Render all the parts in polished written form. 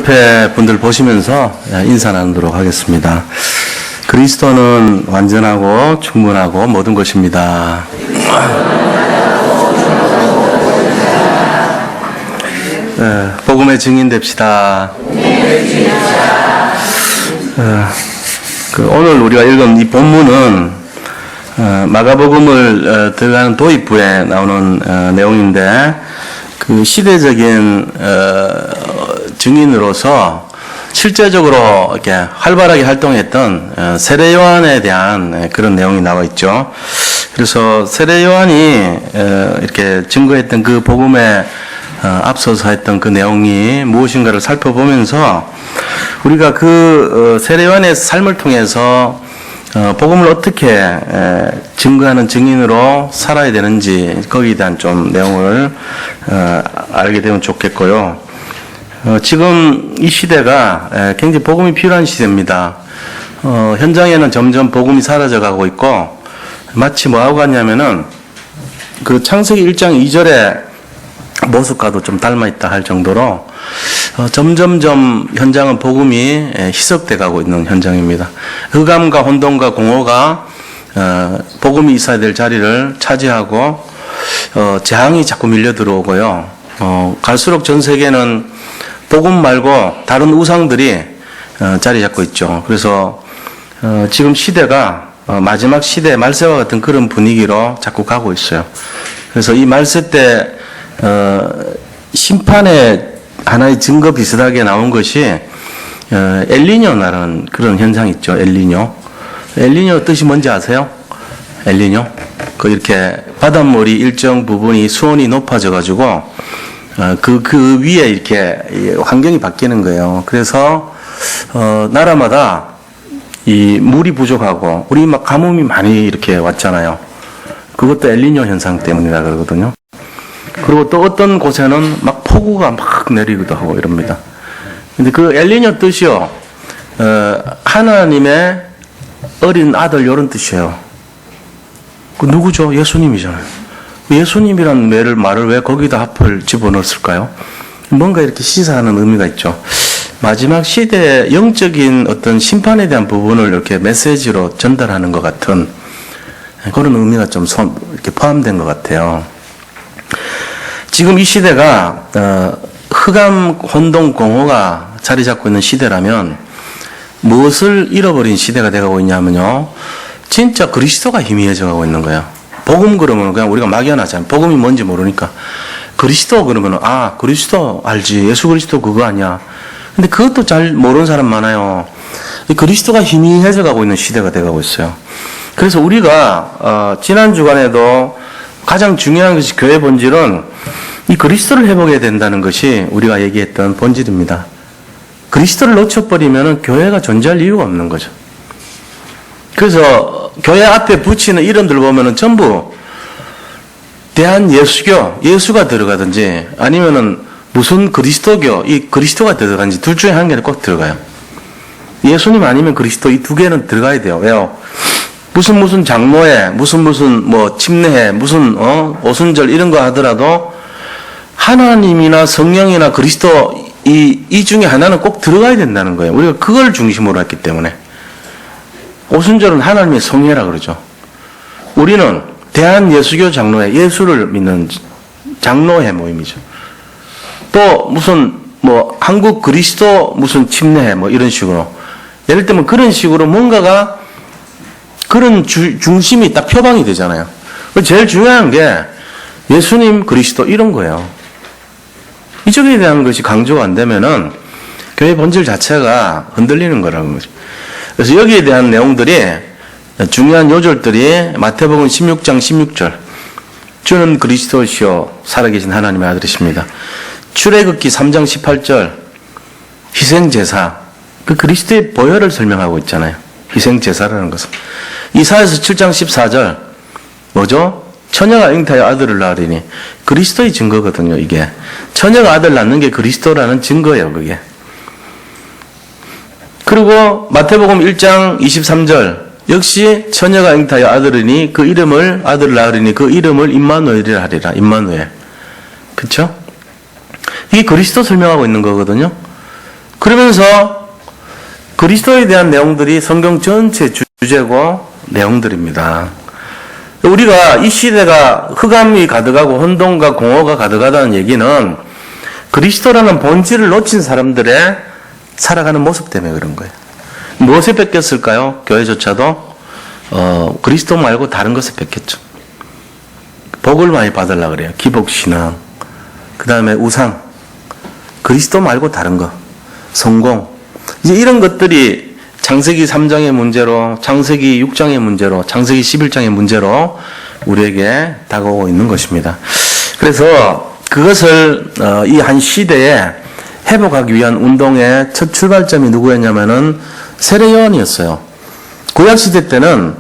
옆에 분들 보시면서 인사 나누도록 하겠습니다. 그리스도는 완전하고 충분하고 모든 것입니다. 복음의 증인 됩시다. 오늘 우리가 읽은 이 본문은 마가복음을 들어가는 도입부에 나오는 내용인데, 그 시대적인 증인으로서 실제적으로 이렇게 활발하게 활동했던 세례 요한에 대한 그런 내용이 나와 있죠. 그래서 세례 요한이 이렇게 증거했던 그 복음에 앞서서 했던 그 내용이 무엇인가를 살펴보면서 우리가 그 세례 요한의 삶을 통해서 복음을 어떻게 증거하는 증인으로 살아야 되는지 거기에 대한 좀 내용을 알게 되면 좋겠고요. 지금 이 시대가 굉장히 복음이 필요한 시대입니다. 현장에는 점점 복음이 사라져가고 있고, 마치 뭐하고 같냐면은 그 창세기 1장 2절의 모습과도 좀 닮아있다 할 정도로 점점점 현장은 복음이 희석돼 가고 있는 현장입니다. 흑암과 혼돈과 공허가 복음이 있어야 될 자리를 차지하고 재앙이 자꾸 밀려 들어오고요. 갈수록 전 세계는 복음 말고 다른 우상들이 자리 잡고 있죠. 그래서 지금 시대가 마지막 시대 말세와 같은 그런 분위기로 자꾸 가고 있어요. 그래서 이 말세 때 심판의 하나의 증거 비슷하게 나온 것이 엘니뇨라는 그런 현상이 있죠. 엘니뇨 뜻이 뭔지 아세요? 엘니뇨? 그 이렇게 바닷물이 일정 부분이 수온이 높아져 가지고 그 위에 이렇게 환경이 바뀌는 거예요. 그래서 나라마다 이 물이 부족하고 우리 막 가뭄이 많이 이렇게 왔잖아요. 그것도 엘니뇨 현상 때문이라 그러거든요. 그리고 또 어떤 곳에는 막 폭우가 막 내리기도 하고 이럽니다. 근데 그 엘니뇨 뜻이요, 하나님의 어린 아들 이런 뜻이에요. 그 누구죠? 예수님이잖아요. 예수님이란 말을 왜 거기다 하필 집어넣었을까요? 뭔가 이렇게 시사하는 의미가 있죠. 마지막 시대의 영적인 어떤 심판에 대한 부분을 이렇게 메시지로 전달하는 것 같은 그런 의미가 좀 이렇게 포함된 것 같아요. 지금 이 시대가 흑암, 혼돈, 공허가 자리 잡고 있는 시대라면 무엇을 잃어버린 시대가 되고 있냐면요, 진짜 그리스도가 희미해져 가고 있는 거예요. 복음 그러면 그냥 우리가 막연하잖아요. 복음이 뭔지 모르니까. 그리스도 그러면 그리스도 알지, 예수 그리스도 그거 아니야. 근데 그것도 잘 모르는 사람 많아요. 그리스도가 희미해져 가고 있는 시대가 되고 있어요. 그래서 우리가 지난 주간에도 가장 중요한 것이 교회 본질은 이 그리스도를 회복해야 된다는 것이 우리가 얘기했던 본질입니다. 그리스도를 놓쳐버리면 교회가 존재할 이유가 없는 거죠. 그래서 교회 앞에 붙이는 이름들 보면은 전부 대한예수교, 예수가 들어가든지 아니면은 무슨 그리스도교, 이 그리스도가 들어가든지 둘 중에 한 개는 꼭 들어가요. 예수님 아니면 그리스도, 이 두 개는 들어가야 돼요. 왜요? 무슨 장로회, 무슨 뭐 침례회, 무슨 오순절 이런 거 하더라도 하나님이나 성령이나 그리스도 이 중에 하나는 꼭 들어가야 된다는 거예요. 우리가 그걸 중심으로 했기 때문에. 오순절은 하나님의 성회라 그러죠. 우리는 대한예수교 장로회, 예수를 믿는 장로회 모임이죠. 또 무슨 뭐 한국 그리스도 무슨 침례회 뭐 이런 식으로, 예를 들면 그런 식으로 뭔가가 그런 중심이 딱 표방이 되잖아요. 제일 중요한 게 예수님, 그리스도 이런 거예요. 이쪽에 대한 것이 강조가 안 되면은 교회 본질 자체가 흔들리는 거라는 거죠. 그래서 여기에 대한 내용들이, 중요한 요절들이 마태복음 16장 16절. 주는 그리스도시요 살아계신 하나님의 아들이십니다. 출애굽기 3장 18절. 희생제사. 그 그리스도의 보혈을 설명하고 있잖아요. 희생제사라는 것은. 이사야서 7장 14절. 뭐죠? 처녀가 잉타하여 아들을 낳으리니. 그리스도의 증거거든요, 이게. 처녀가 아들 낳는 게 그리스도라는 증거예요, 그게. 그리고 마태복음 1장 23절. 역시 처녀가 잉타하여 아들이니 그 이름을, 아들을 낳으리니 그 이름을 임마누엘이라 하리라. 임마누엘. 그쵸? 이게 그리스도 설명하고 있는 거거든요. 그러면서 그리스도에 대한 내용들이 성경 전체 주제고 내용들입니다. 우리가 이 시대가 흑암이 가득하고 혼돈과 공허가 가득하다는 얘기는 그리스도라는 본질을 놓친 사람들의 살아가는 모습 때문에 그런 거예요. 무엇에 뺏겼을까요? 교회조차도 그리스도 말고 다른 것에 뺏겼죠. 복을 많이 받으려고 그래요. 기복신앙, 그 다음에 우상, 그리스도 말고 다른 거, 성공. 이제 이런 것들이 창세기 3장의 문제로, 창세기 6장의 문제로, 창세기 11장의 문제로 우리에게 다가오고 있는 것입니다. 그래서 그것을 이 한 시대에 회복하기 위한 운동의 첫 출발점이 누구였냐면은 세례 요한이었어요. 구약 시대 때는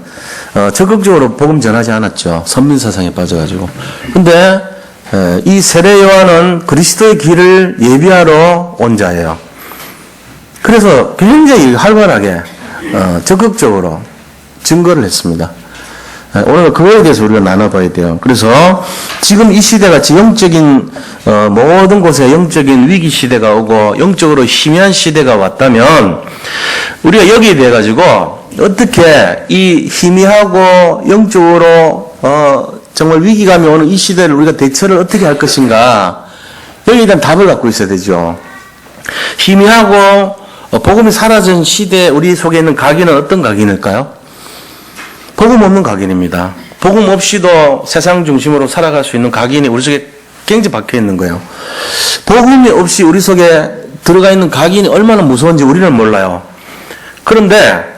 적극적으로 복음 전하지 않았죠. 선민 사상에 빠져가지고. 근데 이 세례 요한은 그리스도의 길을 예비하러 온 자예요. 그래서 굉장히 활발하게 적극적으로 증거를 했습니다. 오늘 그거에 대해서 우리가 나눠봐야 돼요. 그래서 지금 이 시대가 영적인 모든 곳에 영적인 위기 시대가 오고 영적으로 희미한 시대가 왔다면 우리가 여기에 대해 가지고 어떻게 이 희미하고 영적으로 정말 위기감이 오는 이 시대를 우리가 대처를 어떻게 할 것인가, 여기에 대한 답을 갖고 있어야 되죠. 희미하고 복음이 사라진 시대 우리 속에 있는 각인은 어떤 각인일까요? 복음 없는 각인입니다. 복음 없이도 세상 중심으로 살아갈 수 있는 각인이 우리 속에 굉장히 박혀 있는 거예요. 복음이 없이 우리 속에 들어가 있는 각인이 얼마나 무서운지 우리는 몰라요. 그런데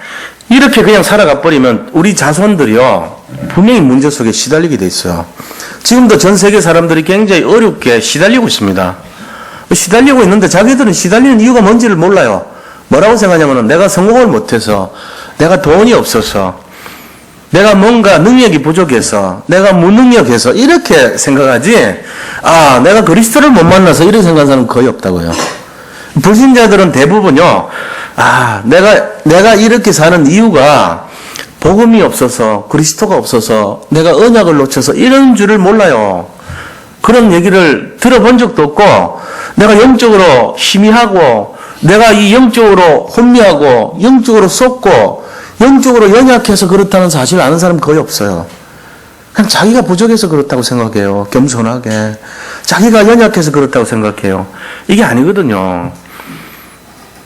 이렇게 그냥 살아가 버리면 우리 자손들이요, 분명히 문제 속에 시달리게 돼 있어요. 지금도 전 세계 사람들이 굉장히 어렵게 시달리고 있습니다. 시달리고 있는데 자기들은 시달리는 이유가 뭔지를 몰라요. 뭐라고 생각하냐면 내가 성공을 못해서, 내가 돈이 없어서, 내가 뭔가 능력이 부족해서, 내가 무능력해서 이렇게 생각하지, 내가 그리스도를 못 만나서 이렇게 생각하는 사람은 거의 없다고요. 불신자들은 대부분요, 내가 이렇게 사는 이유가 복음이 없어서, 그리스도가 없어서, 내가 언약을 놓쳐서 이런 줄을 몰라요. 그런 얘기를 들어본 적도 없고, 내가 영적으로 희미하고, 내가 이 영적으로 혼미하고, 영적으로 쏟고, 영적으로 연약해서 그렇다는 사실을 아는 사람은 거의 없어요. 그냥 자기가 부족해서 그렇다고 생각해요. 겸손하게. 자기가 연약해서 그렇다고 생각해요. 이게 아니거든요.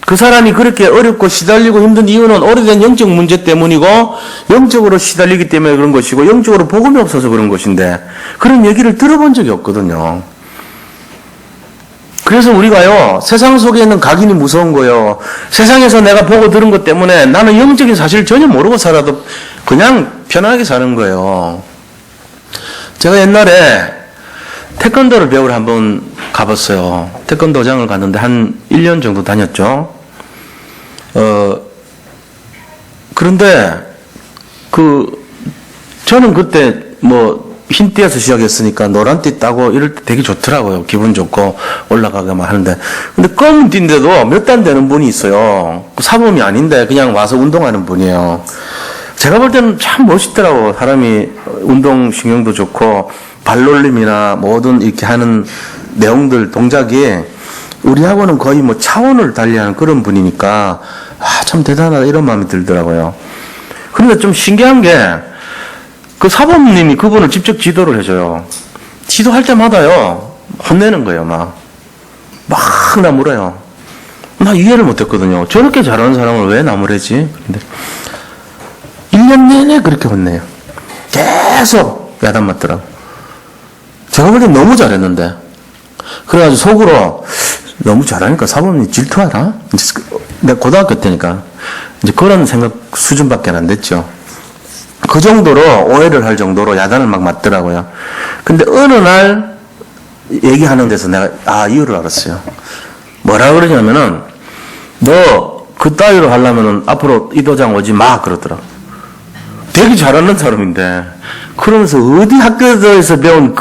그 사람이 그렇게 어렵고 시달리고 힘든 이유는 오래된 영적 문제 때문이고, 영적으로 시달리기 때문에 그런 것이고, 영적으로 복음이 없어서 그런 것인데, 그런 얘기를 들어본 적이 없거든요. 그래서 우리가요, 세상 속에 있는 각인이 무서운 거예요. 세상에서 내가 보고 들은 것 때문에 나는 영적인 사실을 전혀 모르고 살아도 그냥 편하게 사는 거예요. 제가 옛날에 태권도를 배우러 한번 가봤어요. 태권도장을 갔는데 한 1년 정도 다녔죠. 그런데 저는 그때 흰 띠에서 시작했으니까 노란 띠 따고 이럴 때 되게 좋더라고요. 기분 좋고 올라가기만 하는데. 근데 검은 띠인데도 몇 단 되는 분이 있어요. 사범이 아닌데 그냥 와서 운동하는 분이에요. 제가 볼 때는 참 멋있더라고. 사람이 운동신경도 좋고 발놀림이나 모든 이렇게 하는 내용들, 동작이 우리하고는 거의 차원을 달리하는 그런 분이니까 참 대단하다 이런 마음이 들더라고요. 그런데 좀 신기한 게 그 사범님이 그분을 직접 지도를 해줘요. 지도할 때마다요, 혼내는 거예요, 막 나무래요. 나 이해를 못했거든요. 저렇게 잘하는 사람을 왜 나무래지? 근데 1년 내내 그렇게 혼내요. 계속 야단 맞더라고. 제가 볼 땐 너무 잘했는데. 그래가지고 속으로 너무 잘하니까 사범님 질투하나? 이제 내가 고등학교 때니까 이제 그런 생각 수준밖에 안 됐죠. 그 정도로 오해를 할 정도로 야단을 막 맞더라고요. 근데 어느 날 얘기하는 데서 내가 이유를 알았어요. 뭐라 그러냐면은 너 그 따위로 하려면은 앞으로 이 도장 오지 마 그러더라. 되게 잘하는 사람인데 그러면서 어디 학교에서 배운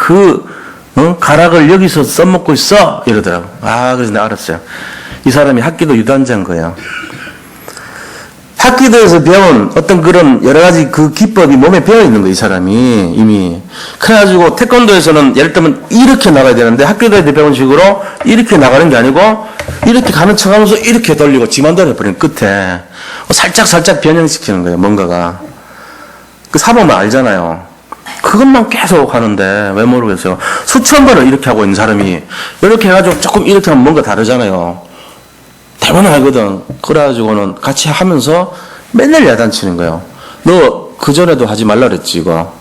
가락을 여기서 써먹고 있어 이러더라고. 그래서 내가 알았어요. 이 사람이 학기도 유단자인 거예요. 학교에서 배운 어떤 그런 여러 가지 그 기법이 몸에 배어 있는 거예요, 이 사람이 이미. 그래가지고 태권도에서는 예를 들면 이렇게 나가야 되는데 학교에서 배운 식으로 이렇게 나가는 게 아니고 이렇게 가는 척하면서 이렇게 돌리고 지만대로 해버리는 끝에 살짝 변형시키는 거예요, 뭔가가. 그 사보면 알잖아요. 그것만 계속 하는데 왜 모르겠어요. 수천 번을 이렇게 하고 있는 사람이 이렇게 해가지고 조금 이렇게 하면 뭔가 다르잖아요. 대부분 알거든. 그래가지고는 같이 하면서 맨날 야단치는 거예요. 너 그전에도 하지 말라 그랬지 이거.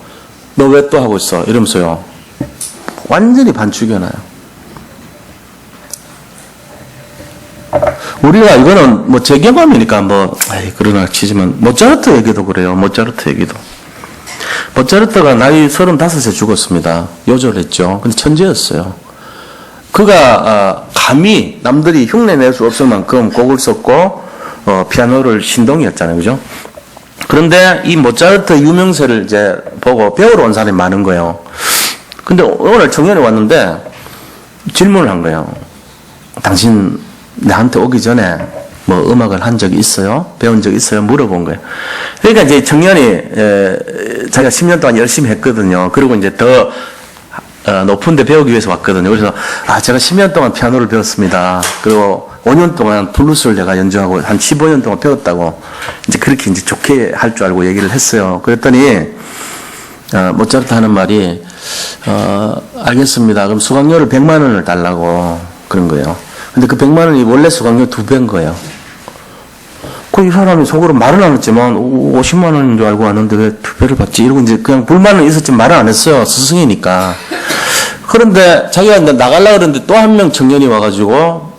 너 왜 또 하고 있어? 이러면서요. 완전히 반죽여놔요. 우리가 이거는 뭐 제 경험이니까 그러나 치지만 모차르트 얘기도 그래요. 모차르트 얘기도. 모차르트가 나이 35에 죽었습니다. 요절했죠. 근데 천재였어요. 그가 감히 남들이 흉내낼 수 없을 만큼 곡을 썼고 피아노를 신동이었잖아요. 그죠? 그런데 이 모차르트 유명세를 이제 보고 배우러 온 사람이 많은 거예요. 근데 오늘 청년이 왔는데 질문을 한 거예요. 당신 나한테 오기 전에 뭐 음악을 한 적이 있어요? 배운 적 있어요? 물어본 거예요. 그러니까 이제 청년이 자기가 10년 동안 열심히 했거든요. 그리고 이제 더 높은 데 배우기 위해서 왔거든요. 그래서 제가 10년 동안 피아노를 배웠습니다. 그리고 5년 동안 블루스를 내가 연주하고 한 15년 동안 배웠다고 이제 그렇게 이제 좋게 할 줄 알고 얘기를 했어요. 그랬더니 모차르트 하는 말이 알겠습니다. 그럼 수강료를 100만 원을 달라고 그런 거예요. 근데 그 100만 원이 원래 수강료 2배인 거예요. 이 사람이 속으로 말은 안 했지만 50만 원인 줄 알고 왔는데 왜 2배를 받지? 이러고 이제 그냥 불만은 있었지만 말은 안 했어요. 스승이니까. 그런데 자기가 이제 나가려고 그러는데 또 한 명 청년이 와가지고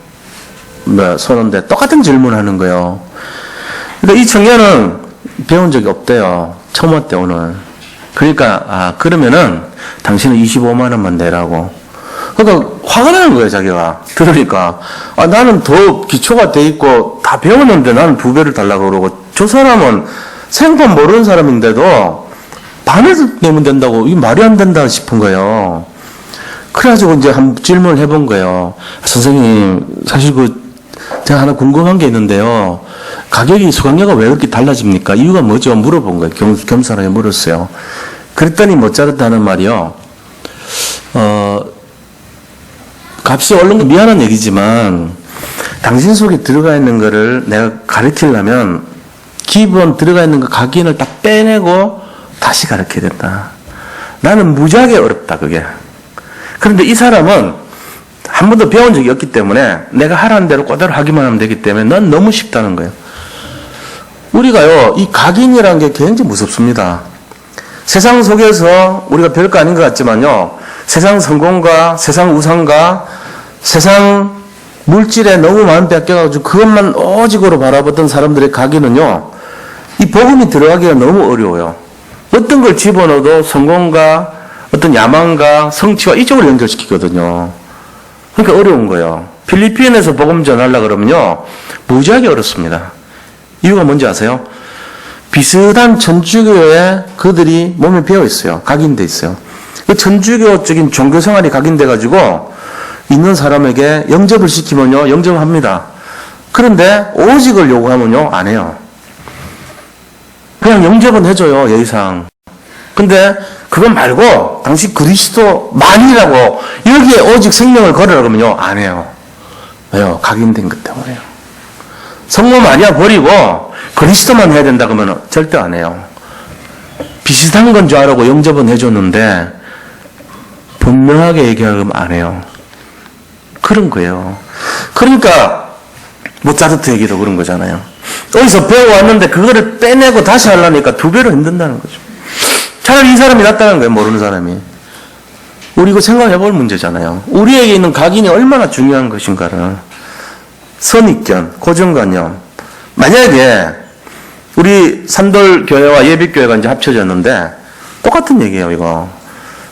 서는데 똑같은 질문을 하는 거예요. 그러니까 이 청년은 배운 적이 없대요. 처음 왔대 오늘. 그러니까 그러면은 당신은 25만 원만 내라고. 그러니까 화가 나는 거예요, 자기가. 들으니까. 나는 더 기초가 돼 있고 다 배웠는데 나는 2배를 달라고 그러고 저 사람은 생판 모르는 사람인데도 반을 내면 된다고 이게 말이 안 된다 싶은 거예요. 그래가지고 이제 한번 질문을 해본 거예요. 선생님, 사실 제가 하나 궁금한 게 있는데요. 가격이 수강료가 왜 그렇게 달라집니까? 이유가 뭐죠? 물어본 거예요. 겸손하게 물었어요. 그랬더니 모차르트 하는 말이요. 값이 오른 건 미안한 얘기지만 당신 속에 들어가 있는 거를 내가 가르치려면 기본 들어가 있는 거 각인을 다 빼내고 다시 가르쳐야 된다. 나는 무지하게 어렵다 그게. 그런데 이 사람은 한 번도 배운 적이 없기 때문에 내가 하라는 대로 그대로 하기만 하면 되기 때문에 난 너무 쉽다는 거예요. 우리가요 이 각인이라는 게 굉장히 무섭습니다. 세상 속에서 우리가 별거 아닌 것 같지만요 세상 성공과 세상 우상과 세상 물질에 너무 마음 뺏겨가지고 그것만 오직으로 바라보던 사람들의 각인은요 이 복음이 들어가기가 너무 어려워요. 어떤 걸 집어넣어도 성공과 어떤 야망과 성취와 이쪽으로 연결시키거든요. 그러니까 어려운 거예요. 필리핀에서 복음 전하려고 그러면요 무지하게 어렵습니다. 이유가 뭔지 아세요? 비슷한 천주교에 그들이 몸에 배어 있어요. 각인돼 있어요. 그 천주교적인 종교 생활이 각인돼 가지고 있는 사람에게 영접을 시키면요 영접을 합니다. 그런데 오직을 요구하면요 안 해요. 그냥 영접은 해줘요 예의상. 근데 그거 말고 당신 그리스도만이라고 여기에 오직 생명을 걸으라고 하면요 안 해요. 왜요? 각인된 것 때문에요. 성모 마리아 버리고 그리스도만 해야 된다 그러면 절대 안 해요. 비슷한 건 줄 알고 영접은 해줬는데 분명하게 얘기하면 안 해요. 그런 거예요. 그러니까 모차르트 얘기도 그런 거잖아요. 어디서 배워왔는데 그거를 빼내고 다시 하려니까 2배로 힘든다는 거죠. 차라리 이 사람이 낫다는 거예요. 모르는 사람이. 우리 이거 생각해 볼 문제잖아요. 우리에게 있는 각인이 얼마나 중요한 것인가를. 선입견, 고정관념. 만약에 우리 산돌교회와 예빛교회가 이제 합쳐졌는데 똑같은 얘기예요, 이거.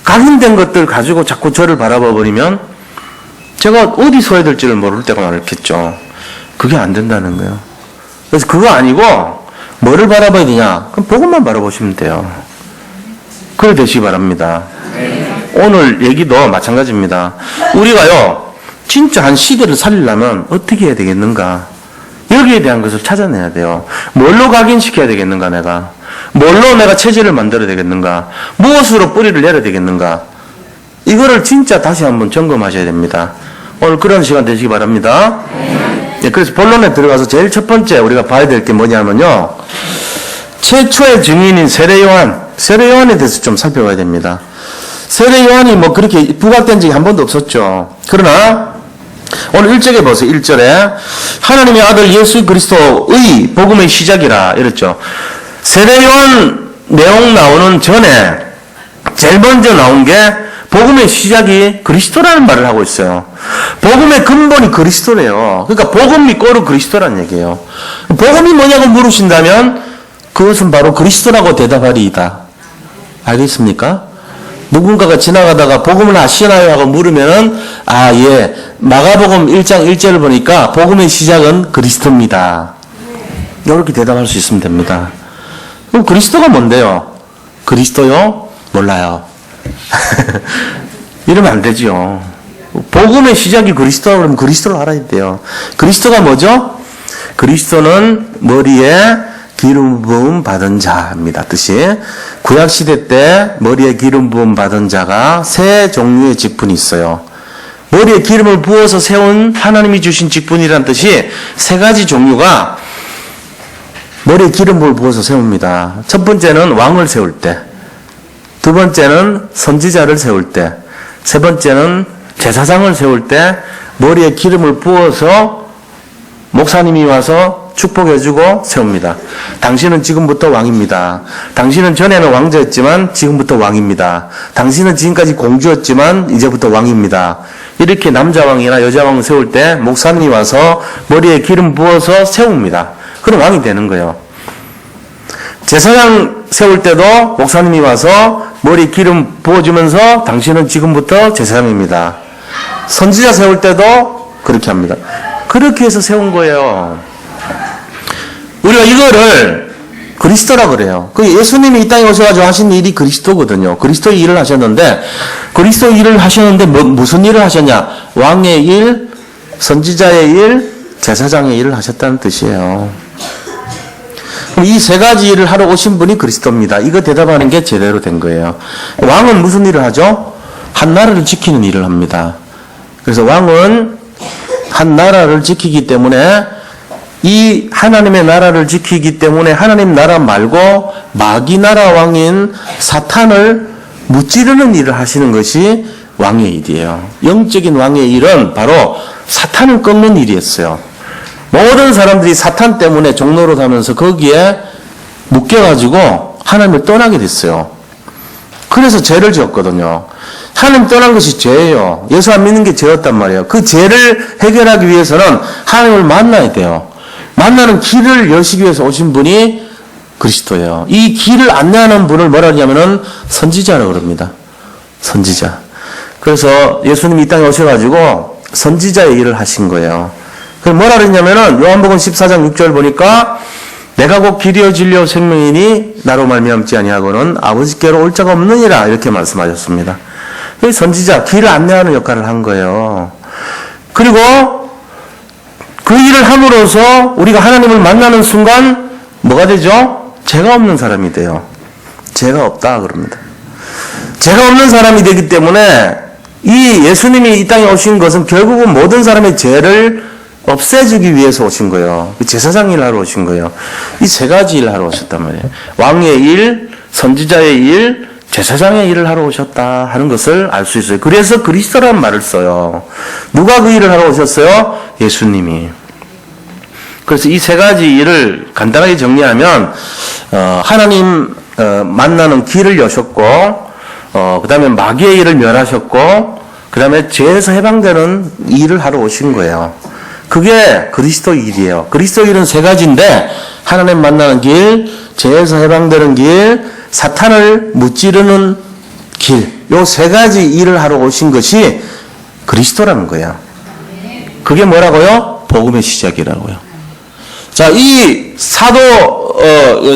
각인된 것들 가지고 자꾸 저를 바라봐 버리면 제가 어디 서야 될지를 모를 때가 많겠죠. 그게 안 된다는 거예요. 그래서 그거 아니고 뭐를 바라봐야 되냐? 그럼 복음만 바라보시면 돼요. 그래 되시기 바랍니다. 오늘 얘기도 마찬가지입니다. 우리가요, 진짜 한 시대를 살리려면 어떻게 해야 되겠는가? 여기에 대한 것을 찾아내야 돼요. 뭘로 각인시켜야 되겠는가, 내가? 뭘로 내가 체질을 만들어야 되겠는가? 무엇으로 뿌리를 내려야 되겠는가? 이거를 진짜 다시 한번 점검하셔야 됩니다. 오늘 그런 시간 되시기 바랍니다. 예, 그래서 본론에 들어가서 제일 첫 번째 우리가 봐야 될 게 뭐냐면요. 최초의 증인인 세례 요한에 대해서 좀 살펴봐야 됩니다. 세례 요한이 뭐 그렇게 부각된 적이 한 번도 없었죠. 그러나 오늘 1절에 보세요. 1절에 하나님의 아들 예수 그리스도의 복음의 시작이라 이랬죠. 세례 요한 내용 나오는 전에 제일 먼저 나온 게 복음의 시작이 그리스도라는 말을 하고 있어요. 복음의 근본이 그리스도래요. 그러니까 복음 이꼬르 그리스도라는 얘기예요. 복음이 뭐냐고 물으신다면 그것은 바로 그리스도라고 대답하리이다. 알겠습니까? 누군가가 지나가다가 복음을 아시나요? 하고 물으면은 예. 마가복음 1장 1절을 보니까 복음의 시작은 그리스도입니다. 이렇게 대답할 수 있으면 됩니다. 그럼 그리스도가 뭔데요? 그리스도요? 몰라요. 이러면 안 되죠. 복음의 시작이 그리스도라고 그러면 그리스도를 알아야 돼요. 그리스도가 뭐죠? 그리스도는 머리에 기름 부음 받은 자입니다. 뜻이 구약시대 때 머리에 기름 부음 받은 자가 세 종류의 직분이 있어요. 머리에 기름을 부어서 세운 하나님이 주신 직분이라는 뜻이 세 가지 종류가 머리에 기름을 부어서 세웁니다. 첫 번째는 왕을 세울 때, 두 번째는 선지자를 세울 때, 세 번째는 제사장을 세울 때 머리에 기름을 부어서 목사님이 와서 축복해주고 세웁니다. 당신은 지금부터 왕입니다. 당신은 전에는 왕자였지만 지금부터 왕입니다. 당신은 지금까지 공주였지만 이제부터 왕입니다. 이렇게 남자왕이나 여자왕 세울 때 목사님이 와서 머리에 기름 부어서 세웁니다. 그럼 왕이 되는 거예요. 제사장 세울 때도 목사님이 와서 머리에 기름 부어주면서 당신은 지금부터 제사장입니다. 선지자 세울 때도 그렇게 합니다. 그렇게 해서 세운 거예요. 우리가 이거를 그리스도라 그래요. 그 예수님이 이 땅에 오셔가지고 하신 일이 그리스도거든요. 그리스도의 일을 하셨는데, 그리스도 일을 하셨는데 무슨 일을 하셨냐? 왕의 일, 선지자의 일, 제사장의 일을 하셨다는 뜻이에요. 그럼 이 세 가지 일을 하러 오신 분이 그리스도입니다. 이거 대답하는 게 제대로 된 거예요. 왕은 무슨 일을 하죠? 한 나라를 지키는 일을 합니다. 그래서 왕은 한 나라를 지키기 때문에 이 하나님의 나라를 지키기 때문에 하나님 나라 말고 마귀 나라 왕인 사탄을 무찌르는 일을 하시는 것이 왕의 일이에요. 영적인 왕의 일은 바로 사탄을 꺾는 일이었어요. 모든 사람들이 사탄 때문에 종노릇 하면서 거기에 묶여가지고 하나님을 떠나게 됐어요. 그래서 죄를 지었거든요. 하나님 떠난 것이 죄예요. 예수 안 믿는 게 죄였단 말이에요. 그 죄를 해결하기 위해서는 하나님을 만나야 돼요. 만나는 길을 여시기 위해서 오신 분이 그리스도예요. 이 길을 안내하는 분을 뭐라 하냐면은 선지자라고 그럽니다. 선지자. 그래서 예수님이 이 땅에 오셔가지고 선지자의 일을 하신 거예요. 그래서 뭐라 그랬냐면은 요한복음 14장 6절 보니까 내가 곧 길이요 진리요 생명이니 나로 말미암지 아니하고는 아버지께로 올 자가 없느니라 이렇게 말씀하셨습니다. 선지자, 길을 안내하는 역할을 한 거예요. 그리고 그 일을 함으로써 우리가 하나님을 만나는 순간 뭐가 되죠? 죄가 없는 사람이 돼요. 죄가 없다 그럽니다. 죄가 없는 사람이 되기 때문에 이 예수님이 이 땅에 오신 것은 결국은 모든 사람의 죄를 없애주기 위해서 오신 거예요. 제사장 일을 하러 오신 거예요. 이 세 가지 일을 하러 오셨단 말이에요. 왕의 일, 선지자의 일, 제사장의 일을 하러 오셨다 하는 것을 알 수 있어요. 그래서 그리스도라는 말을 써요. 누가 그 일을 하러 오셨어요? 예수님이. 그래서 이 세 가지 일을 간단하게 정리하면 하나님 만나는 길을 여셨고 그 다음에 마귀의 일을 멸하셨고 그 다음에 죄에서 해방되는 일을 하러 오신 거예요. 그게 그리스도 일이에요. 그리스도 일은 세 가지인데 하나님 만나는 길, 죄에서 해방되는 길, 사탄을 무찌르는 길, 요 세 가지 일을 하러 오신 것이 그리스도라는 거예요. 그게 뭐라고요? 복음의 시작이라고요. 자, 이 사도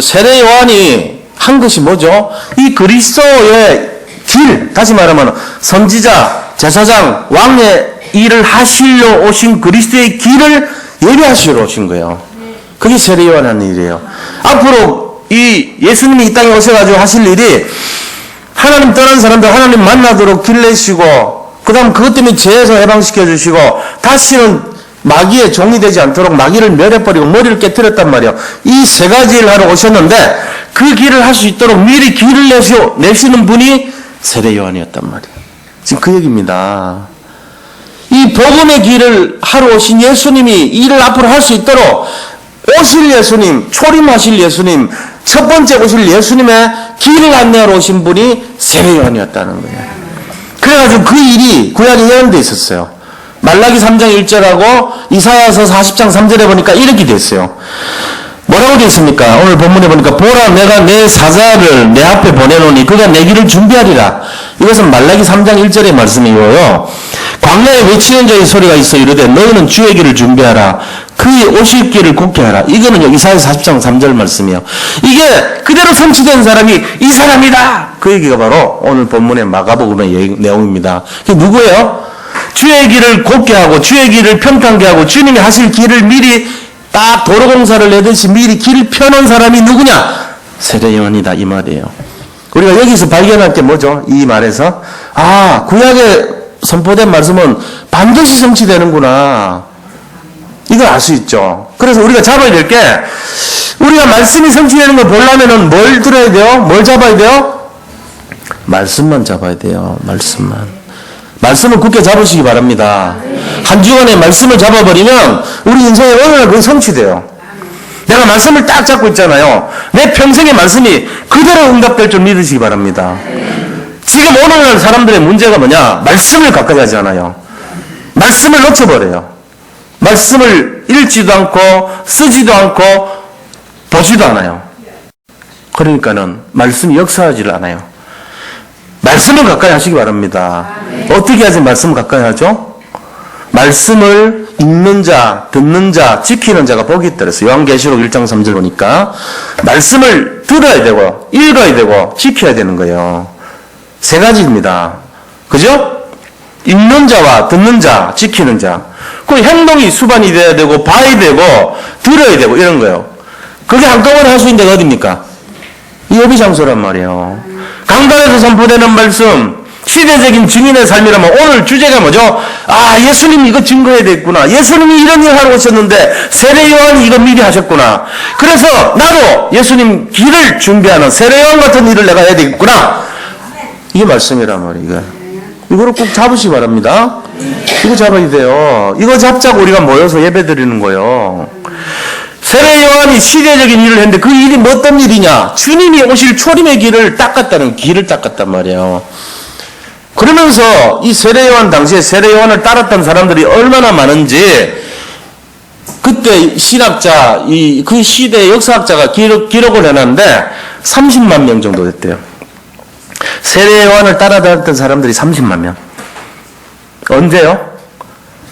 세례 요한이 한 것이 뭐죠? 이 그리스도의 길, 다시 말하면 선지자, 제사장, 왕의 일을 하시려 오신 그리스도의 길을 예배하시러 오신 거예요. 그게 세례 요한이 하는 일이에요. 앞으로 이 예수님이 이 땅에 오셔가지고 하실 일이 하나님 떠난 사람들 하나님 만나도록 길 내시고, 그 다음 그것 때문에 죄에서 해방시켜 주시고, 다시는 마귀의 종이 되지 않도록 마귀를 멸해버리고 머리를 깨뜨렸단 말이에요. 이 세 가지 일을 하러 오셨는데 그 길을 할 수 있도록 미리 길을 내시는 분이 세례 요한이었단 말이에요. 지금 그 얘기입니다. 이 복음의 길을 하러 오신 예수님이 일을 앞으로 할 수 있도록 오실 예수님, 초림하실 예수님, 첫 번째 오실 예수님의 길을 안내하러 오신 분이 세례 요한이었다는 거예요. 그래가지고 그 일이 구약에 예언되어 있었어요. 말라기 3장 1절하고 이사야서 40장 3절에 보니까 이렇게 됐어요. 뭐라고 되어 있습니까? 오늘 본문에 보니까 보라 내가 내 사자를 내 앞에 보내노니 그가 내 길을 준비하리라. 이것은 말라기 3장 1절의 말씀이고요. 광야에 외치는 자의 소리가 있어 이르되 너희는 주의 길을 준비하라. 그의 오실 길을 굽게 하라. 이거는요 이사야서 40장 3절 말씀이에요. 이게 그대로 성취된 사람이 이 사람이다. 그 얘기가 바로 오늘 본문의 마가복음의 내용입니다. 그게 누구예요? 주의 길을 곱게 하고 주의 길을 평탄게 하고 주님이 하실 길을 미리 딱 도로공사를 내듯이 미리 길을 펴놓은 사람이 누구냐? 세례 요한이다 이 말이에요. 우리가 여기서 발견할 게 뭐죠? 이 말에서 구약에 선포된 말씀은 반드시 성취되는구나, 이걸 알 수 있죠. 그래서 우리가 잡아야 될 게, 우리가 말씀이 성취되는 걸 보려면은 뭘 들어야 돼요? 뭘 잡아야 돼요? 말씀만 잡아야 돼요. 말씀을 굳게 잡으시기 바랍니다. 한 주간에 말씀을 잡아버리면 우리 인생에 어느 날 그게 성취돼요. 내가 말씀을 딱 잡고 있잖아요. 내 평생의 말씀이 그대로 응답될 줄 믿으시기 바랍니다. 지금 오늘날 사람들의 문제가 뭐냐? 말씀을 가까이 하지 않아요. 말씀을 놓쳐버려요. 말씀을 읽지도 않고 쓰지도 않고 보지도 않아요. 그러니까는 말씀이 역사하지를 않아요. 말씀을 가까이 하시기 바랍니다. 어떻게 하지 말씀을 가까이 하죠? 말씀을 읽는 자, 듣는 자, 지키는 자가 복이 있다 그랬어요. 요한계시록 1장 3절 보니까 말씀을 들어야 되고 읽어야 되고 지켜야 되는 거예요. 세 가지입니다. 그죠? 읽는 자와 듣는 자, 지키는 자. 그 행동이 수반이 돼야 되고 봐야 되고 들어야 되고 이런 거예요. 그게 한꺼번에 할 수 있는 데가 어디입니까? 이 예비장소란 말이에요. 강단에서 선포되는 말씀, 시대적인 증인의 삶이라면 오늘 주제가 뭐죠? 예수님이 이거 증거해야 되겠구나. 예수님이 이런 일 하러 오셨는데 세례 요한이 이거 미리 하셨구나. 그래서 나도 예수님 길을 준비하는 세례 요한 같은 일을 내가 해야 되겠구나. 이게 말씀이란 말이에요. 이거를 꼭 잡으시기 바랍니다. 이거 잡아야 돼요. 이거 잡자고 우리가 모여서 예배 드리는 거예요. 세례 요한이 시대적인 일을 했는데 그 일이 뭐 어떤 일이냐? 주님이 오실 초림의 길을 닦았단 말이에요. 그러면서 이 세례 요한 당시에 세례 요한을 따랐던 사람들이 얼마나 많은지 그때 신학자, 그 시대의 역사학자가 기록을 해놨는데 30만 명 정도 됐대요. 세례 요한을 따라다녔던 사람들이 30만 명. 언제요?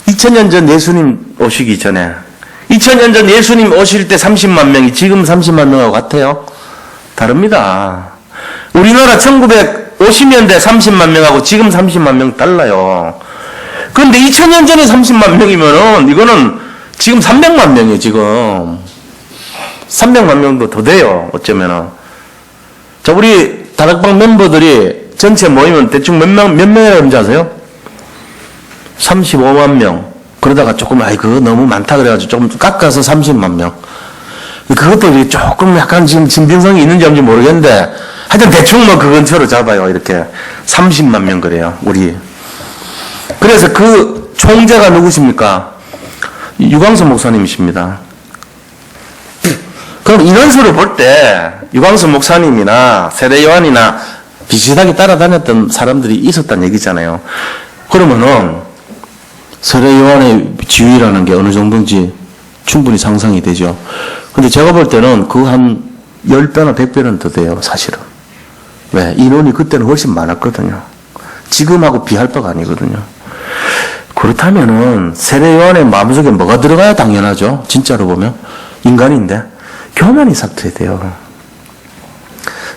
2000년 전 예수님 오시기 전에. 2000년 전 예수님 오실 때 30만 명이 지금 30만 명하고 같아요? 다릅니다. 우리나라 1950년대 30만 명하고 지금 30만 명 달라요. 그런데 2000년 전에 30만 명이면은 이거는 지금 300만 명이에요, 지금. 300만 명도 더 돼요, 어쩌면은. 자, 우리 다락방 멤버들이 전체 모이면 대충 몇 명이라는지 아세요? 35만 명. 그러다가 조금, 그거 너무 많다 그래가지고 조금 깎아서 30만 명. 그것도 조금 약간 지금 진빙성이 있는지 없는지 모르겠는데, 하여튼 대충 그 근처로 잡아요. 이렇게. 30만 명 그래요, 우리. 그래서 그 총재가 누구십니까? 유광수 목사님이십니다. 그럼 인원수를 볼 때, 유광수 목사님이나 세례 요한이나 비슷하게 따라다녔던 사람들이 있었다는 얘기잖아요. 그러면은, 세례 요한의 지위라는 게 어느 정도인지 충분히 상상이 되죠. 근데 제가 볼 때는 그 한 10배나 100배는 더 돼요, 사실은. 왜? 인원이 그때는 훨씬 많았거든요. 지금하고 비할 바가 아니거든요. 그렇다면은 세례 요한의 마음속에 뭐가 들어가야 당연하죠? 진짜로 보면. 인간인데. 교만이 삭혀야 돼요.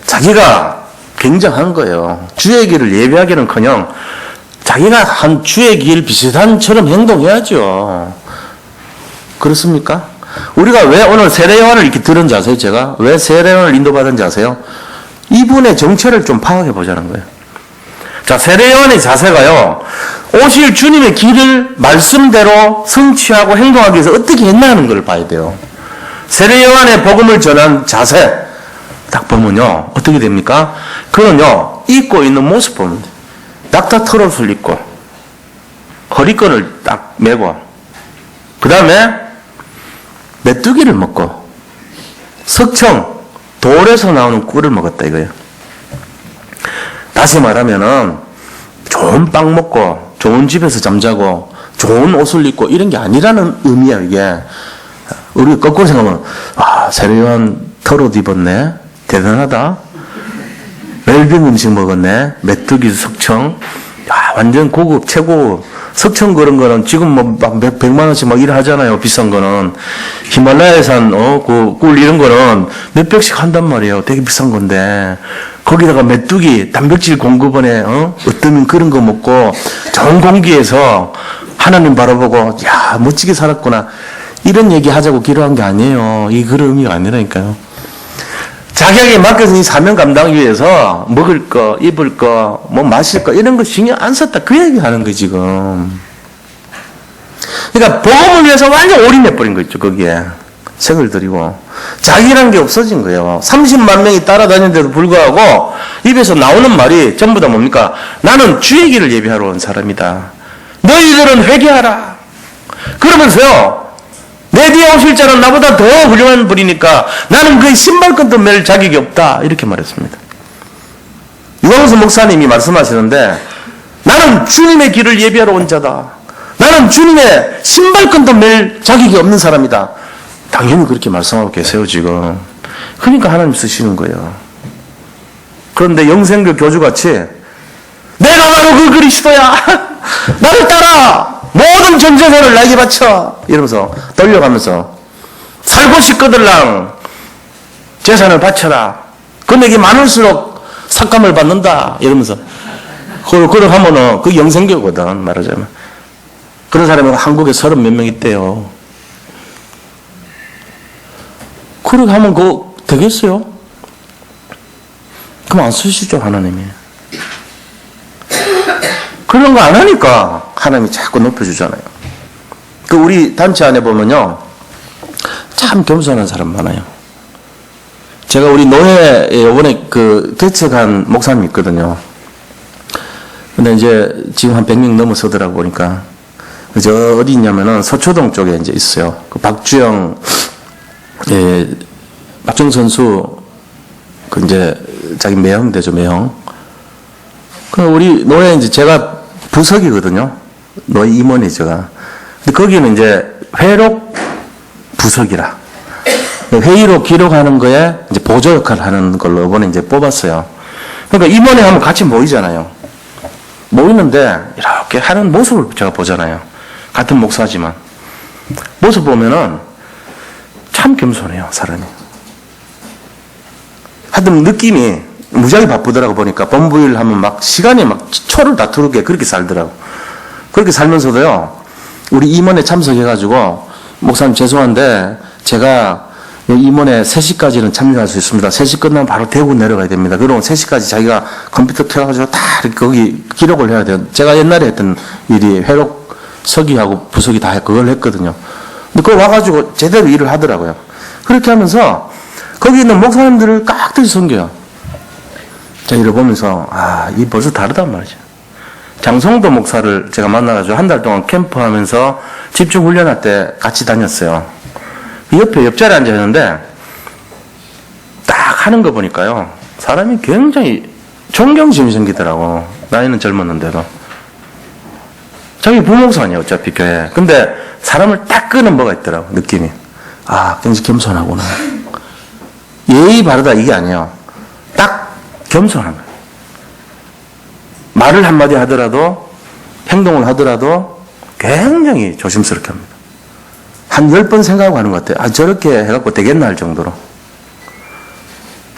자기가 굉장한 거예요. 주의 길을 예배하기는커녕 자기가 한 주의 길 비슷한처럼 행동해야죠. 그렇습니까? 우리가 왜 오늘 세례요한을 이렇게 들은 줄 아세요? 제가 왜 세례요한을 인도받은 줄 아세요? 이분의 정체를 좀 파악해 보자는 거예요. 자, 세례요한의 자세가요, 오실 주님의 길을 말씀대로 성취하고 행동하기 위해서 어떻게 했나 하는 걸 봐야 돼요. 세례요한의 복음을 전한 자세 딱 보면요, 어떻게 됩니까? 그는요, 입고 있는 모습 보면 돼요. 낙타 털옷을 입고 허리끈을 딱 메고, 그 다음에 메뚜기를 먹고 석청, 돌에서 나오는 꿀을 먹었다 이거예요. 다시 말하면은 좋은 빵 먹고 좋은 집에서 잠자고 좋은 옷을 입고 이런 게 아니라는 의미야 이게. 우리 거꾸로 생각하면 세례요한 털옷 입었네, 대단하다. 웰빙 음식 먹었네, 메뚜기 석청, 완전 고급 최고. 석청 그런 거는 지금 뭐 막 100만 원씩 막 일하잖아요. 비싼 거는. 히말라야산 그 꿀 이런 거는 몇백씩 한단 말이에요. 되게 비싼 건데. 거기다가 메뚜기 단백질 공급원에 어떠면 그런 거 먹고 좋은 공기에서 하나님 바라보고 야, 멋지게 살았구나. 이런 얘기 하자고 기도한 게 아니에요. 이 그런 의미가 아니라니까요. 자기에게 맡겨진 이 사명 감당하기 위해서 먹을 거, 입을 거, 뭐 마실 거 이런 거 신경 안 썼다. 그 얘기 하는 거예요 지금. 그러니까 복음을 위해서 완전 올인해버린 거 있죠. 거기에 색을 들이고 자기라는 게 없어진 거예요. 30만 명이 따라다니는데도 불구하고 입에서 나오는 말이 전부 다 뭡니까? 나는 주의 길을 예비하러 온 사람이다. 너희들은 회개하라. 그러면서요, 내 뒤에 오실 자는 나보다 더 훌륭한 분이니까 나는 그의 신발끈도 맬 자격이 없다. 이렇게 말했습니다. 유광수 목사님이 말씀하시는데, 나는 주님의 길을 예비하러 온 자다. 나는 주님의 신발끈도 맬 자격이 없는 사람이다. 당연히 그렇게 말씀하고 계세요 지금. 그러니까 하나님 쓰시는 거예요. 그런데 영생교 교주같이 내가 바로 그 그리스도야. 나를 따라. 모든 전 재산을 나에게 바쳐. 이러면서 떨려가면서 살고 싶거들랑 재산을 바쳐라. 금액이 많을수록 삭감을 받는다. 이러면서 그걸 하면은 그 영생교거든 말하자면. 그런 사람이 한국에 30 몇 명 있대요. 그렇게 하면 그거 되겠어요? 그럼 안 쓰시죠 하나님이. 그런 거 안 하니까 하나님이 자꾸 높여주잖아요. 그 우리 단체 안에 보면요, 참 겸손한 사람 많아요. 제가 우리 노회에 이번에 그 개척한 목사님 있거든요. 근데 이제 지금 한 100명 넘어서더라고 보니까. 저 어디 있냐면은 서초동 쪽에 이제 있어요. 그 박주영 선수 그 이제 자기 매형 되죠, 매형. 그 우리 노회 이제 제가 부석이거든요. 노회 임원이 제가. 근데 거기는 이제 회록 부석이라. 회의록 기록하는 거에 이제 보조 역할을 하는 걸로 이번에 이제 뽑았어요. 그러니까 임원회 하면 같이 모이잖아요. 모이는데 이렇게 하는 모습을 제가 보잖아요. 같은 목사지만. 모습 보면은 참 겸손해요, 사람이. 하여튼 느낌이 무지하게 바쁘더라고 보니까 본부일 하면 막 시간이 막 초를 다투게 그렇게 살더라고. 그렇게 살면서도요, 우리 임원에 참석해가지고 목사님 죄송한데 제가 임원회 3시까지는 참여할 수 있습니다. 3시 끝나면 바로 대구 내려가야 됩니다. 그러면 3시까지 자기가 컴퓨터 켜가지고 다 이렇게 거기 기록을 해야 돼요. 제가 옛날에 했던 일이 회록 서기하고 부석이 다 그걸 했거든요. 근데 그거 와가지고 제대로 일을 하더라고요. 그렇게 하면서 거기 있는 목사님들을 깍듯이 섬겨요. 제가 이를 보면서 이 벌써 다르단 말이죠. 장성도 목사를 제가 만나가지고 한 달 동안 캠프하면서 집중 훈련할 때 같이 다녔어요. 옆에 옆자리에 앉아 있는데 딱 하는 거 보니까요, 사람이 굉장히 존경심이 생기더라고. 나이는 젊었는데도. 자기 부목사 아니야 어차피 교회. 근데 사람을 딱 끄는 뭐가 있더라고, 느낌이. 굉장히 겸손하구나. 예의 바르다 이게 아니에요. 딱 겸손한 거예요. 말을 한마디 하더라도, 행동을 하더라도 굉장히 조심스럽게 합니다. 한 10번 생각하고 하는 것 같아요. 저렇게 해갖고 되겠나 할 정도로.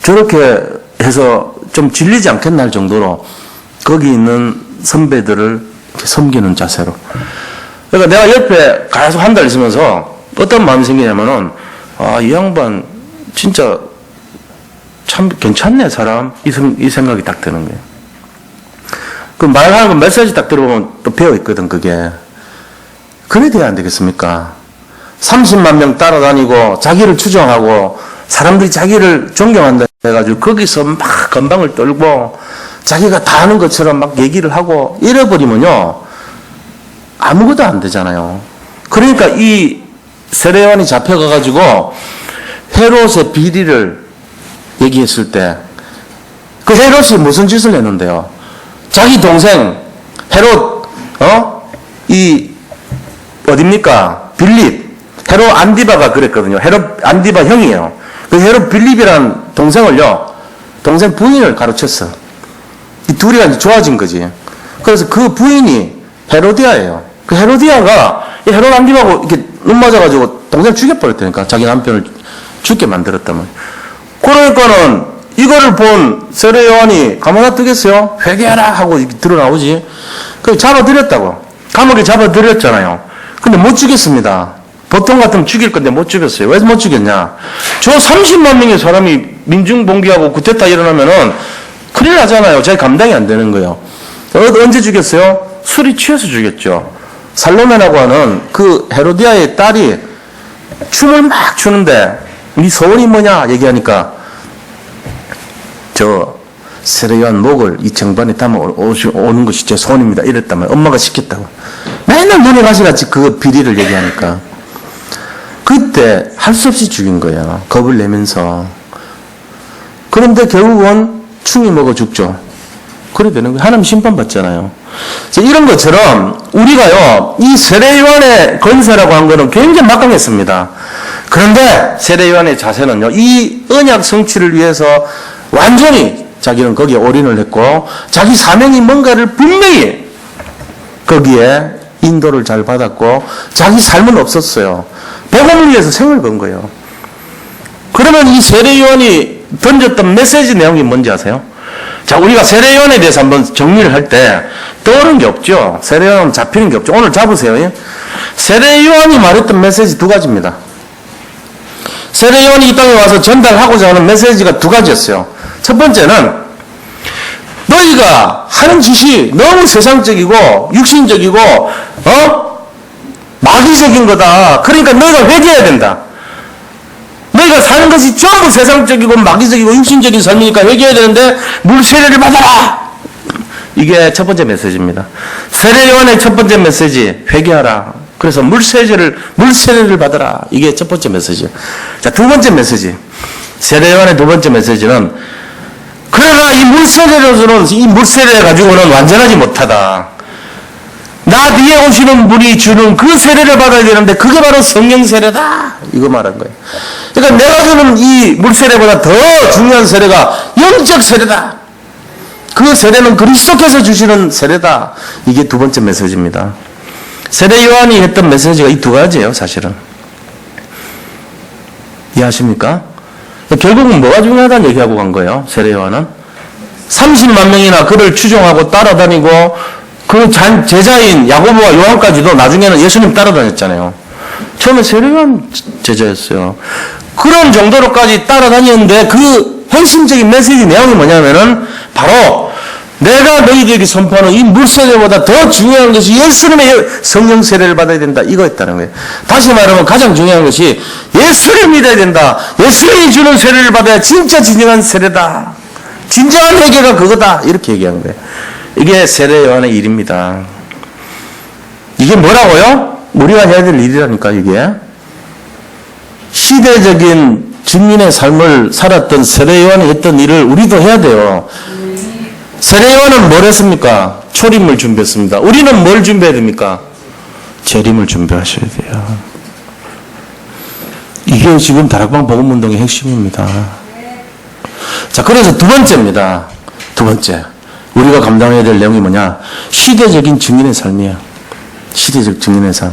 저렇게 해서 좀 질리지 않겠나 할 정도로 거기 있는 선배들을 섬기는 자세로. 그러니까 내가 옆에 계속 한 달 있으면서 어떤 마음이 생기냐면은, 이 양반, 진짜, 참 괜찮네, 사람. 이 생각이 딱 드는 거예요. 그 말하는 거 메시지 딱 들어보면 또 배어있거든, 그게. 그래 돼야 안 되겠습니까? 30만 명 따라다니고, 자기를 추종하고, 사람들이 자기를 존경한다 해가지고, 거기서 막 건방을 떨고, 자기가 다 아는 것처럼 막 얘기를 하고, 이래버리면요, 아무것도 안 되잖아요. 그러니까 이 세례요한이 잡혀가가지고, 헤롯의 비리를 얘기했을 때, 그 헤롯이 무슨 짓을 했는데요? 자기 동생, 헤롯, 어딥니까? 빌립. 헤롯 안디바가 그랬거든요. 헤롯 안디바 형이에요. 그 헤롯 빌립이라는 동생을요, 동생 부인을 가르쳤어. 이 둘이 이제 좋아진 거지. 그래서 그 부인이 헤로디아예요. 그 헤로디아가 이 헤롯 안디바하고 이렇게 눈 맞아가지고 동생 죽여버렸다니까. 자기 남편을 죽게 만들었다면. 그러니까는 이거를 본 세례 요한이 가만 놔두겠어요? 회개하라 하고 드러나오지. 그 잡아들였다고. 감옥에 잡아들였잖아요. 근데 못 죽였습니다. 보통 같으면 죽일 건데 못 죽였어요. 왜 못 죽였냐? 저 30만 명의 사람이 민중봉기하고 구테타 일어나면은 큰일 나잖아요. 자기 감당이 안 되는 거예요. 언제 죽였어요? 술이 취해서 죽였죠. 살로메라고 하는 그 헤로디아의 딸이 춤을 막 추는데 네 소원이 뭐냐 얘기하니까 저 세례요한 목을 이 정반에 담아 오는 것이 제 소원입니다. 이랬다면 엄마가 시켰다고. 맨날 눈에 가시같이 그 비리를 얘기하니까 그때 할 수 없이 죽인 거야. 겁을 내면서. 그런데 결국은 충이 먹어 죽죠. 그래 되는 거예요. 하나님 심판받잖아요. 이런 것처럼 우리가요, 이 세례요한의 건세라고 한 거는 굉장히 막강했습니다. 그런데 세례요한의 자세는요, 이 언약 성취를 위해서 완전히 자기는 거기에 올인을 했고, 자기 사명이 뭔가를 분명히 거기에 인도를 잘 받았고, 자기 삶은 없었어요. 복음을 위해서 생을 건 거예요. 그러면 이 세례요한이 던졌던 메시지 내용이 뭔지 아세요? 자, 우리가 세례요한에 대해서 한번 정리를 할 때 떠오르는 게 없죠. 세례요한은 잡히는 게 없죠. 오늘 잡으세요. 세례요한이 말했던 메시지 두 가지입니다. 세례요한이 이 땅에 와서 전달하고자 하는 메시지가 두 가지였어요. 첫 번째는 너희가 하는 짓이 너무 세상적이고 육신적이고 마귀적인 거다. 그러니까 너희가 회개해야 된다. 너희가 사는 것이 전부 세상적이고 마귀적이고 육신적인 삶이니까 회개해야 되는데 물세례를 받아라. 이게 첫 번째 메시지입니다. 세례요한의 첫 번째 메시지, 회개하라. 그래서 물세례를 받아라. 이게 첫 번째 메시지. 자, 두 번째 메시지. 세례요한의 두 번째 메시지는 그러나 이 물세례로서는 이 물세례 가지고는 완전하지 못하다. 나 뒤에 오시는 분이 주는 그 세례를 받아야 되는데 그게 바로 성령 세례다. 이거 말한 거예요. 그러니까 내가 주는 이 물세례보다 더 중요한 세례가 영적 세례다. 그 세례는 그리스도께서 주시는 세례다. 이게 두 번째 메시지입니다. 세례 요한이 했던 메시지가 이 두 가지예요, 사실은. 이해하십니까? 결국은 뭐가 중요하다는 얘기하고 간 거예요, 세례 요한은? 30만 명이나 그를 추종하고 따라다니고 그 제자인 야고보와 요한까지도 나중에는 예수님 따라다녔잖아요. 처음에 세례 요한 제자였어요. 그런 정도로까지 따라다녔는데 그 핵심적인 메시지 내용이 뭐냐면은 바로 내가 너희들에게 선포하는 이 물세례보다 더 중요한 것이 예수님의 성령 세례를 받아야 된다. 이거였다는 거예요. 다시 말하면 가장 중요한 것이 예수를 믿어야 된다. 예수님이 주는 세례를 받아야 진짜 진정한 세례다. 진정한 회개가 그거다. 이렇게 얘기한 거예요. 이게 세례 요한의 일입니다. 이게 뭐라고요? 우리가 해야 될 일이라니까 이게. 시대적인 증인의 삶을 살았던 세례 요한이 했던 일을 우리도 해야 돼요. 세례 요한은 뭘 했습니까? 초림을 준비했습니다. 우리는 뭘 준비해야 됩니까? 재림을 준비하셔야 돼요. 이게 지금 다락방 복음운동의 핵심입니다. 자, 그래서 두 번째입니다. 두 번째. 우리가 감당해야 될 내용이 뭐냐? 시대적인 증인의 삶이에요. 시대적 증인의 삶.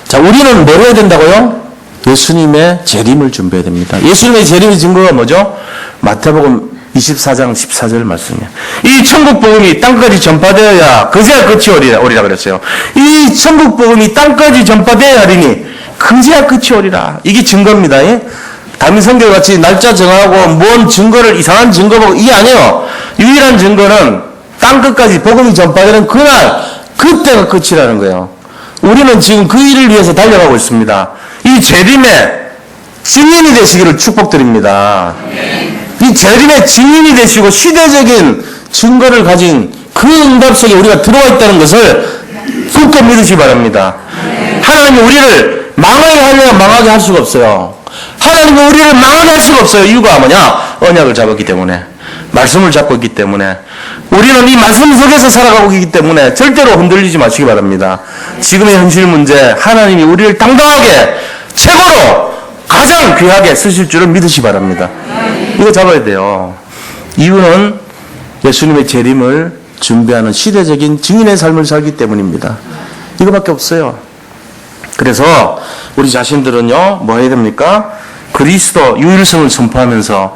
자, 우리는 뭘 해야 된다고요? 예수님의 재림을 준비해야 됩니다. 예수님의 재림의 증거가 뭐죠? 마태복음 24장 14절 말씀이에요. 이 천국 복음이 땅까지 전파되어야 그제야 끝이 오리라 그랬어요. 이 천국 복음이 땅까지 전파되어야 하리니 그제야 끝이 오리라. 이게 증거입니다. 다민성결같이 날짜 정하고 뭔 증거를 이상한 증거 보고 이게 아니에요. 유일한 증거는 땅끝까지 복음이 전파되는 그날 그때가 끝이라는 거예요. 우리는 지금 그 일을 위해서 달려가고 있습니다. 이 재림의 증인이 되시기를 축복드립니다. 이 재림의 증인이 되시고 시대적인 증거를 가진 그 응답 속에 우리가 들어와 있다는 것을 굳게 믿으시기 바랍니다. 하나님이 우리를 망하게 하려면 망하게 할 수가 없어요. 하나님은 우리를 망하게 할 수가 없어요. 이유가 뭐냐? 언약을 잡았기 때문에, 말씀을 잡고 있기 때문에, 우리는 이 말씀 속에서 살아가고 있기 때문에 절대로 흔들리지 마시기 바랍니다. 지금의 현실 문제, 하나님이 우리를 당당하게 최고로 가장 귀하게 쓰실 줄을 믿으시기 바랍니다. 이거 잡아야 돼요. 이유는 예수님의 재림을 준비하는 시대적인 증인의 삶을 살기 때문입니다. 이거밖에 없어요. 그래서 우리 자신들은요, 뭐 해야 됩니까? 그리스도 유일성을 선포하면서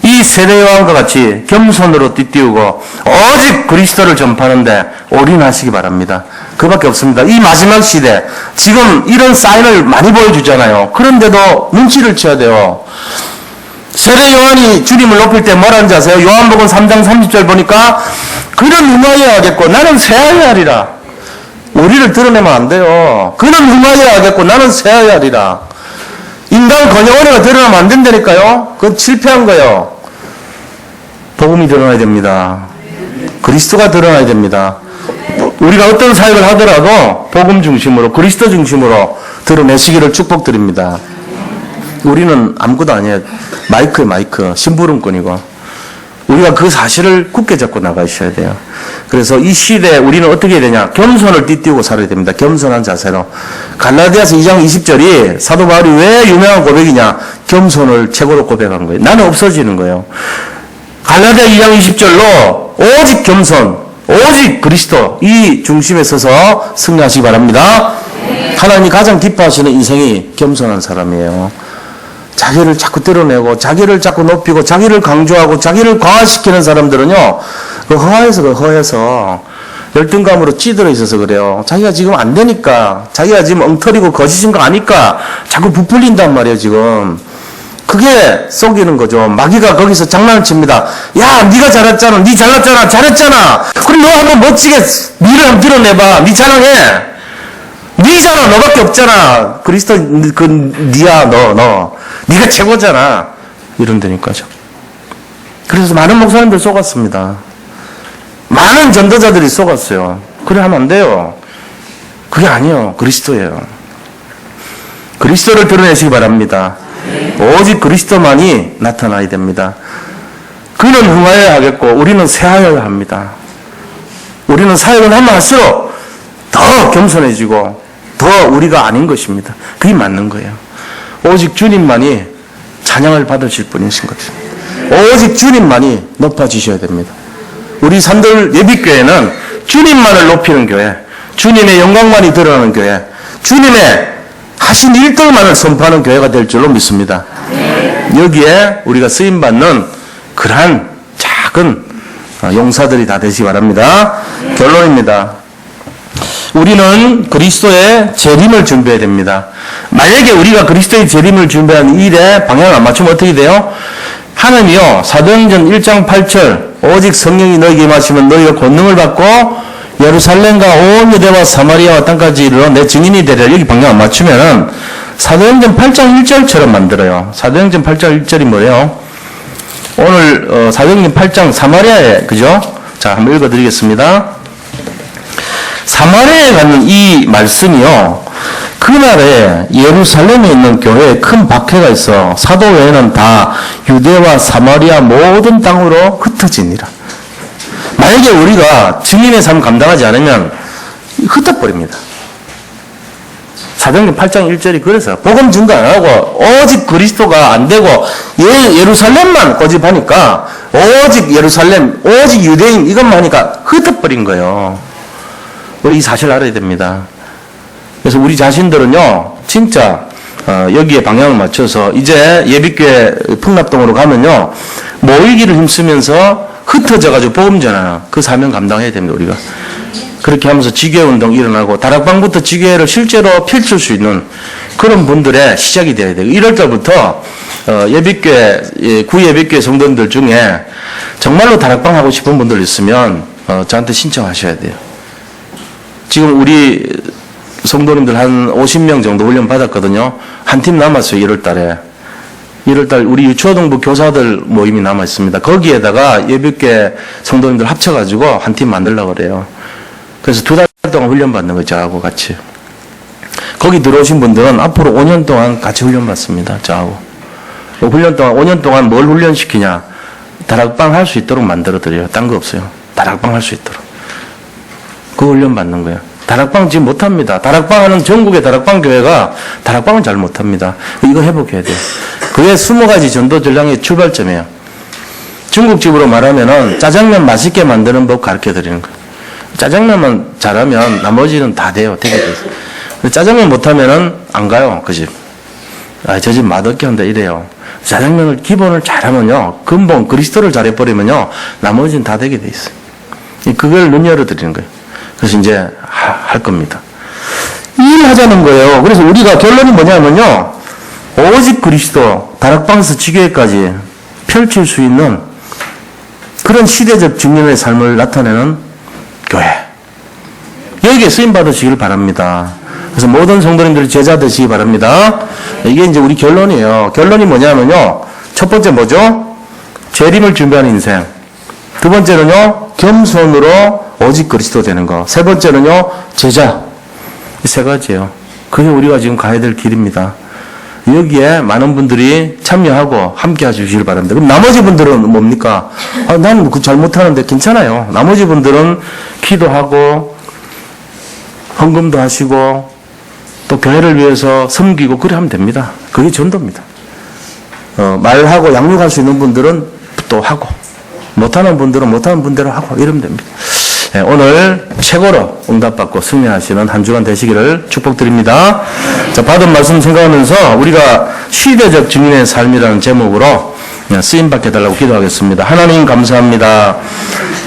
이 세례요한과 같이 겸손으로 띠띠우고 오직 그리스도를 전파하는데 올인하시기 바랍니다. 그밖에 없습니다. 이 마지막 시대, 지금 이런 사인을 많이 보여주잖아요. 그런데도 눈치를 채야 돼요. 세례 요한이 주님을 높일 때 뭐라는지 아세요? 요한복음 3장 30절 보니까 그는 흠하여야 하겠고 나는 쇠하여야 하리라. 우리를 드러내면 안 돼요. 그는 흠하여야 하겠고 나는 쇠하여야 하리라. 인간 건영원이가 드러나면 안 된다니까요. 그건 실패한 거예요. 복음이 드러나야 됩니다. 그리스도가 드러나야 됩니다. 우리가 어떤 사역을 하더라도 복음 중심으로, 그리스도 중심으로 드러내시기를 축복드립니다. 우리는 아무것도 아니에요. 마이크에 마이크, 심부름꾼이고. 우리가 그 사실을 굳게 잡고 나가셔야 돼요. 그래서 이 시대에 우리는 어떻게 해야 되냐? 겸손을 띠띠우고 살아야 됩니다. 겸손한 자세로. 갈라디아서 2장 20절이 사도 바울이 왜 유명한 고백이냐? 겸손을 최고로 고백한 거예요. 나는 없어지는 거예요. 갈라디아 2장 20절로 오직 겸손, 오직 그리스도 이 중심에 서서 승리하시기 바랍니다. 하나님이 가장 기뻐하시는 인생이 겸손한 사람이에요. 자기를 자꾸 드러내고 자기를 자꾸 높이고 자기를 강조하고 자기를 과화시키는 사람들은요, 그 허해서 열등감으로 찌들어 있어서 그래요. 자기가 지금 안 되니까, 자기가 지금 엉터리고 거짓인 거 아니까 자꾸 부풀린단 말이에요. 지금 그게 속이는 거죠. 마귀가 거기서 장난을 칩니다. 야, 네가 잘했잖아, 네 잘났잖아, 잘했잖아. 그럼 너 한번 멋지게 니를 한번 드러내봐. 네 자랑해. 네잖아, 너밖에 없잖아. 그리스도 그 니야, 너 네가 최고잖아. 이런다니까죠. 그래서 많은 목사님들 속았습니다. 많은 전도자들이 속았어요. 그래 하면 안 돼요. 그게 아니에요. 그리스도예요. 그리스도를 드러내시기 바랍니다. 오직 그리스도만이 나타나야 됩니다. 그는 흥하여야 하겠고 우리는 쇠하여야 합니다. 우리는 사역을 하면 할수록 더 겸손해지고 더 우리가 아닌 것입니다. 그게 맞는 거예요. 오직 주님만이 찬양을 받으실 분이신 거죠. 오직 주님만이 높아지셔야 됩니다. 우리 산들 예비교회는 주님만을 높이는 교회, 주님의 영광만이 드러나는 교회, 주님의 하신 일들만을 선포하는 교회가 될 줄로 믿습니다. 여기에 우리가 쓰임받는 그러한 작은 용사들이 다 되시기 바랍니다. 결론입니다. 우리는 그리스도의 재림을 준비해야 됩니다. 만약에 우리가 그리스도의 재림을 준비한 일에 방향을 안 맞추면 어떻게 돼요? 하나님이요, 사도행전 1장 8절 오직 성령이 너희에게 임하시면 너희가 권능을 받고 예루살렘과 온 유대와 사마리아와 땅까지 이르러 내 증인이 되리라. 여기 방향 안 맞추면은 사도행전 8장 1절처럼 만들어요. 사도행전 8장 1절이 뭐예요? 오늘 사도행전 8장 사마리아에, 그죠? 자, 한번 읽어드리겠습니다. 사마리아에 가는 이 말씀이요, 그날에 예루살렘에 있는 교회에 큰 박해가 있어 사도 외에는 다 유대와 사마리아 모든 땅으로 흩어지니라. 만약에 우리가 증인의 삶 감당하지 않으면 흩어버립니다. 사도행전 8장 1절이 그래서 복음 증거 안 하고 오직 그리스도가 안 되고 예루살렘만 고집하니까 오직 예루살렘, 오직 유대인 이것만 하니까 흩어버린 거예요. 우리 이 사실 알아야 됩니다. 그래서 우리 자신들은요, 진짜 여기에 방향을 맞춰서 이제 예비교회 풍납동으로 가면요, 모이기를 힘쓰면서 흩어져가지고 복음 전하는 그 사명 감당해야 됩니다. 우리가 그렇게 하면서 지교회 운동 일어나고 다락방부터 지교회를 실제로 펼칠 수 있는 그런 분들의 시작이 돼야 돼요. 1월달부터 예비교회, 구예비교회 성도님들 중에 정말로 다락방 하고 싶은 분들 있으면 저한테 신청하셔야 돼요. 지금 우리 성도님들 한 50명 정도 훈련 받았거든요. 한 팀 남았어요. 1월달에. 1월달 우리 유초등부 교사들 모임이 남아 있습니다. 거기에다가 예비교회 성도님들 합쳐가지고 한 팀 만들려고 그래요. 그래서 2달 동안 훈련 받는 거죠. 저하고 같이. 거기 들어오신 분들은 앞으로 5년 동안 같이 훈련 받습니다. 저하고. 훈련 동안, 5년 동안 뭘 훈련시키냐. 다락방 할 수 있도록 만들어드려요. 딴 거 없어요. 다락방 할 수 있도록. 그 훈련 받는 거예요. 다락방 지금 못합니다. 다락방 하는 전국의 다락방 교회가 다락방을 잘 못합니다. 이거 회복해야 돼요. 그게 20가지 전도 전략의 출발점이에요. 중국집으로 말하면은 짜장면 맛있게 만드는 법 가르쳐 드리는 거예요. 짜장면만 잘하면 나머지는 다 돼요. 되게 돼요. 짜장면 못하면은 안 가요. 그 집. 저 집 맛없게 한다 이래요. 짜장면을 기본을 잘하면요. 근본 그리스도를 잘해버리면요. 나머지는 다 되게 돼 있어요. 그걸 눈 열어드리는 거예요. 그래서 이제 할 겁니다. 일하자는 거예요. 그래서 우리가 결론이 뭐냐면요. 오직 그리스도 다락방에서 지교회까지 펼칠 수 있는 그런 시대적 중년의 삶을 나타내는 교회. 여기에 쓰임 받으시길 바랍니다. 그래서 모든 성도님들이 제자 되시기 바랍니다. 이게 이제 우리 결론이에요. 결론이 뭐냐면요. 첫 번째 뭐죠? 재림을 준비하는 인생. 두 번째는요. 겸손으로 오직 그리스도 되는 거. 세 번째는요. 제자. 이 세 가지예요. 그게 우리가 지금 가야 될 길입니다. 여기에 많은 분들이 참여하고 함께 해주시길 바랍니다. 그럼 나머지 분들은 뭡니까? 나는 잘 못하는데 괜찮아요. 나머지 분들은 기도하고 헌금도 하시고 또 교회를 위해서 섬기고 그래 하면 됩니다. 그게 전도입니다. 말하고 양육할 수 있는 분들은 또 하고 못하는 분들은 못하는 분대로 하고 이러면 됩니다. 네, 오늘 최고로 응답받고 승리하시는 한 주간 되시기를 축복드립니다. 자, 받은 말씀 생각하면서 우리가 시대적 증인의 삶이라는 제목으로 쓰임받게 해달라고 기도하겠습니다. 하나님 감사합니다.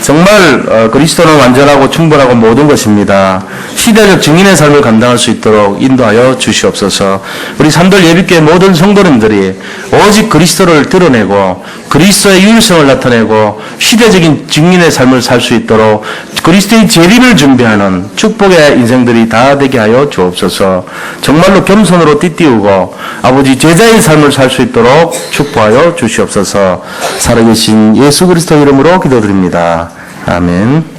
정말 그리스도는 완전하고 충분하고 모든 것입니다. 시대적 증인의 삶을 감당할 수 있도록 인도하여 주시옵소서. 우리 산돌 예비교회 모든 성도님들이 오직 그리스도를 드러내고 그리스도의 유일성을 나타내고 시대적인 증인의 삶을 살 수 있도록 그리스도의 재림을 준비하는 축복의 인생들이 다 되게 하여 주옵소서. 정말로 겸손으로 띠띠우고 아버지 제자의 삶을 살 수 있도록 축복하여 주시옵소서. 살아계신 예수 그리스도 이름으로 기도드립니다. 아멘.